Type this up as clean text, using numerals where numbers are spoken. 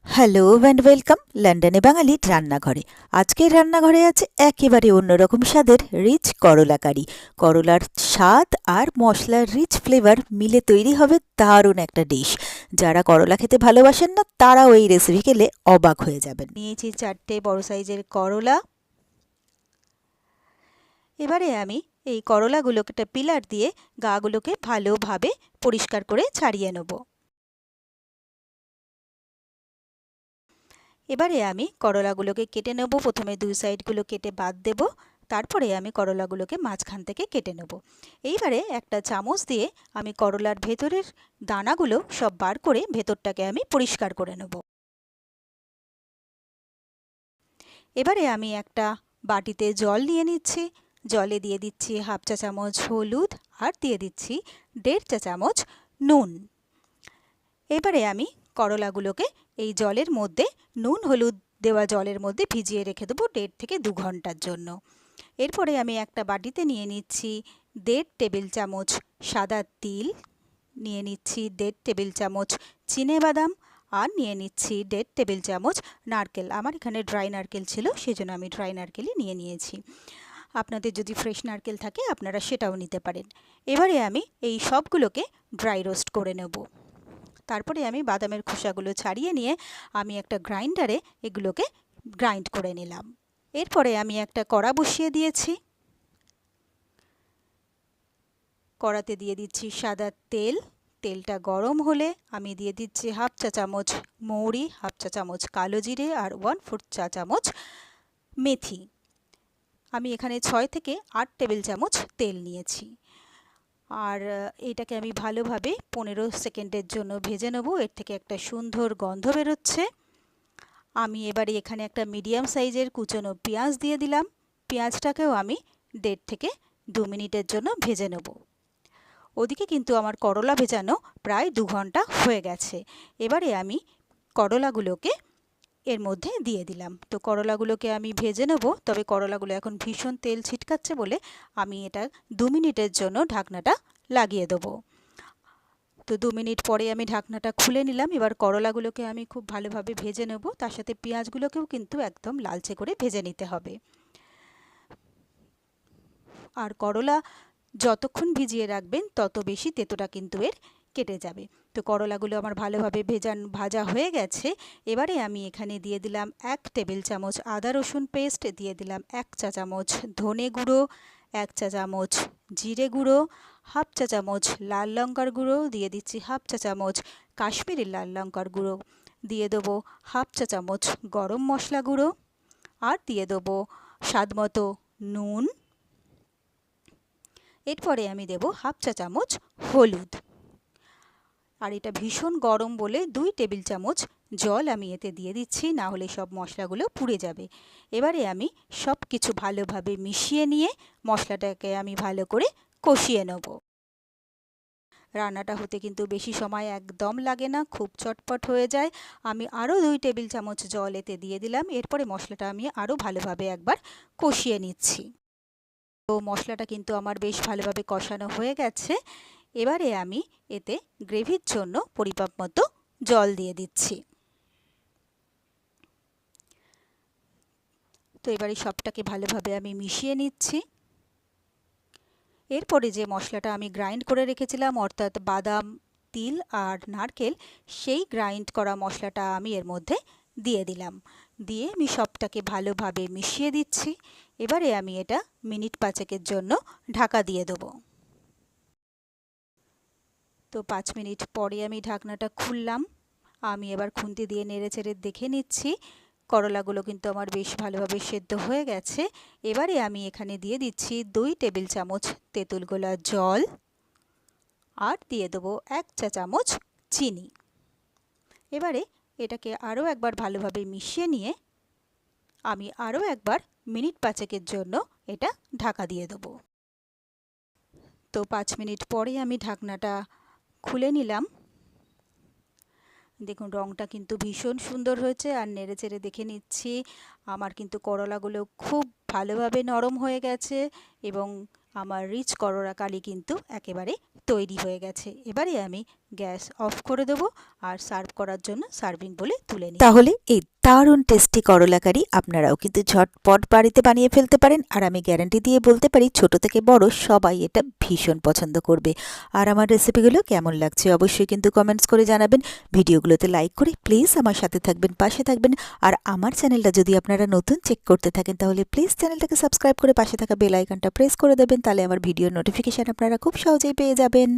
Hello and welcome লন্ডনে বাঙালির রান্নাঘরে। আজকের রান্নাঘরে আছে একেবারে অন্যরকম স্বাদের রিচ করলা কারি। করলার স্বাদ আর মশলার রিচ ফ্লেভার মিলে তৈরি হবে দারুণ একটা ডিশ। যারা করলা খেতে ভালোবাসেন না তারাও এই রেসিপি খেলে অবাক হয়ে যাবেন। নিয়েছি 4টে বড় সাইজের করলা। এবারে আমি এই করলাগুলোকে একটা পিলার দিয়ে গাগুলোকে ভালোভাবে পরিষ্কার করে ছাড়িয়ে নেব। এবারে আমি করলাগুলোকে কেটে নেব। প্রথমে দুই সাইডগুলো কেটে বাদ দেব, তারপরে আমি করলাগুলোকে মাঝখান থেকে কেটে নেব। এইবারে একটা চামচ দিয়ে আমি করলার ভেতরের দানাগুলো সব বার করে ভেতরটাকে আমি পরিষ্কার করে নেব। এবারে আমি একটা বাটিতে জল নিয়ে নিচ্ছি। জলে দিয়ে দিচ্ছি হাফ চা চামচ হলুদ আর দিয়ে দিচ্ছি 1.5 চা চামচ নুন। এবারে আমি করলাগুলোকে এই জলের মধ্যে নুন হলুদ দেওয়া জলের মধ্যে ভিজিয়ে রেখে দেবো 1.5 থেকে 2 ঘন্টার জন্য। এরপরে আমি একটা বাটিতে নিয়ে নিচ্ছি 1.5 টেবিল চামচ সাদা তিল, নিয়ে নিচ্ছি 1.5 টেবিল চামচ চিনেবাদাম আর নিয়ে নিচ্ছি 1.5 টেবিল চামচ নারকেল। আমার এখানে ড্রাই নারকেল ছিল, সেজন্য আমি ড্রাই নারকেলই নিয়ে নিয়েছি। আপনাদের যদি ফ্রেশ নারকেল থাকে আপনারা সেটাও নিতে পারেন। এবারে আমি এই সবগুলোকে ড্রাই রোস্ট করে নেব। তারপরে আমি বাদামের খোসাগুলো ছাড়িয়ে নিয়ে আমি একটা গ্রাইন্ডারে এগুলোকে গ্রাইন্ড করে নিলাম। এরপরে আমি একটা কড়া বসিয়ে দিয়েছি। কড়াতে দিয়ে দিচ্ছি সাদা তেল। তেলটা গরম হলে আমি দিয়ে দিচ্ছি হাফ চা চামচ মৌরি, হাফ চা চামচ কালো জিরে আর 1/4 চা চামচ মেথি। আমি এখানে 6 থেকে 8 টেবিল চামচ তেল নিয়েছি। আর এটাকে আমি ভালোভাবে 15 সেকেন্ডের জন্য ভেজে নেব। এর থেকে একটা সুন্দর গন্ধ বেরোচ্ছে। আমি এবারে এখানে একটা মিডিয়াম সাইজের কুচনো পেঁয়াজ দিয়ে দিলাম। পেঁয়াজটাকেও আমি 1.5 থেকে 2 মিনিটের জন্য ভেজে নেব। ওদিকে কিন্তু আমার করলা ভেজানো প্রায় 2 ঘন্টা হয়ে গেছে। এবারে আমি করলাগুলোকে এর মধ্যে দিয়ে দিলাম। তো করলাগুলোকে আমি ভেজে নেব, তবে করলাগুলো এখন ভীষণ তেল ছিটকাচ্ছে বলে আমি এটা 2 মিনিটের জন্য ঢাকনাটা লাগিয়ে দেবো। তো 2 মিনিট পরে আমি ঢাকনাটা খুলে নিলাম। এবার করলাগুলোকে আমি খুব ভালোভাবে ভেজে নেব, তার সাথে পেঁয়াজগুলোকেও কিন্তু একদম লালচে করে ভেজে নিতে হবে। আর করলা যতক্ষণ ভিজিয়ে রাখবেন তত বেশি তেঁতোটা কিন্তু এর কেটে যাবে। তো করলাগুলো আমার ভালোভাবে ভাজা হয়ে গেছে। এবারে আমি এখানে দিয়ে দিলাম 1 টেবিল চামচ আদা রসুন পেস্ট, দিয়ে দিলাম 1 চা চামচ ধনে গুঁড়ো, 1 চা চামচ জিরে গুঁড়ো, হাফ চা চামচ লাল লঙ্কার গুঁড়ো, দিয়ে দিচ্ছি হাফ চা চামচ কাশ্মীরি লাল লঙ্কার গুঁড়ো, দিয়ে দেবো হাফ চা চামচ গরম মশলা গুঁড়ো আর দিয়ে দেবো স্বাদমতো নুন। এরপরে আমি দেব হাফ চা চামচ হলুদ। আর এটা ভীষণ গরম বলে 2 টেবিল চামচ জল আমি এতে দিয়ে দিচ্ছি, না হলে সব মশলাগুলো পুড়ে যাবে। এবারে আমি সব কিছু ভালোভাবে মিশিয়ে নিয়ে মশলাটাকে আমি ভালো করে কষিয়ে নেব। রান্নাটা হতে কিন্তু বেশি সময় একদম লাগে না, খুব চটপট হয়ে যায়। আমি আরও 2 টেবিল চামচ জল এতে দিয়ে দিলাম। এরপরে মশলাটা আমি আরও ভালোভাবে একবার কষিয়ে নিচ্ছি। তো মশলাটা কিন্তু আমার বেশ ভালোভাবে কষানো হয়ে গেছে। এবারে আমি এতে গ্রেভির জন্য পরিমাপ মতো জল দিয়ে দিচ্ছি। তো এবারে সবটাকে ভালোভাবে আমি মিশিয়ে নিচ্ছি। এরপরে যে মশলাটা আমি গ্রাইন্ড করে রেখেছিলাম, অর্থাৎ বাদাম, তিল আর নারকেল, সেই গ্রাইন্ড করা মশলাটা আমি এর মধ্যে দিয়ে দিলাম। দিয়ে আমি সবটাকে ভালোভাবে মিশিয়ে দিচ্ছি। এবারে আমি এটা মিনিট 5 জন্য ঢাকা দিয়ে দেবো। তো 5 মিনিট পরে আমি ঢাকনাটা খুললাম। আমি এবার খুন্তি দিয়ে নেড়েচেড়ে দেখে নিচ্ছি। করলাগুলো কিন্তু আমার বেশ ভালোভাবে সেদ্ধ হয়ে গেছে। এবারে আমি এখানে দিয়ে দিচ্ছি 2 টেবিল চামচ তেঁতুল গোলা জল আর দিয়ে দেবো 1 চা চামচ চিনি। এবারে এটাকে আরও একবার ভালোভাবে মিশিয়ে নিয়ে আমি আরও একবার মিনিট 5 জন্য এটা ঢাকা দিয়ে দেবো। তো 5 মিনিট পরে আমি ঢাকনাটা খুলে নিলাম। দেখুন রঙটা কিন্তু ভীষণ সুন্দর হয়েছে। আর নেড়েচেড়ে দেখে নিচ্ছি আমার কিন্তু করলাগুলো খুব ভালোভাবে নরম হয়ে গেছে এবং আমার রিচ করলা কারি কিন্তু একেবারে তৈরি হয়ে গেছে। এবারে আমি গ্যাস অফ করে দেবো আর সার্ভ করার জন্য সার্ভিং বলে তুলে নিই। তাহলে এই দারুণ টেস্টি করলা কারি আপনারাও কিন্তু ঝটপট বাড়িতে বানিয়ে ফেলতে পারেন, আর আমি গ্যারান্টি দিয়ে বলতে পারি ছোট থেকে বড় সবাই এটা ভীষণ পছন্দ করবে। আর আমার রেসিপিগুলো কেমন লাগছে অবশ্যই কিন্তু কমেন্টস করে জানাবেন। ভিডিওগুলোতে লাইক করে প্লিজ আমার সাথে থাকবেন, পাশে থাকবেন। আর আমার চ্যানেলটা যদি আপনারা নতুন চেক করতে থাকেন তাহলে প্লিজ চ্যানেলটাকে সাবস্ক্রাইব করে পাশে থাকা বেল আইকনটা প্রেস করে দেবেন, তাহলে আমার ভিডিওর নোটিফিকেশান আপনারা খুব সহজেই পেয়ে যাবেন।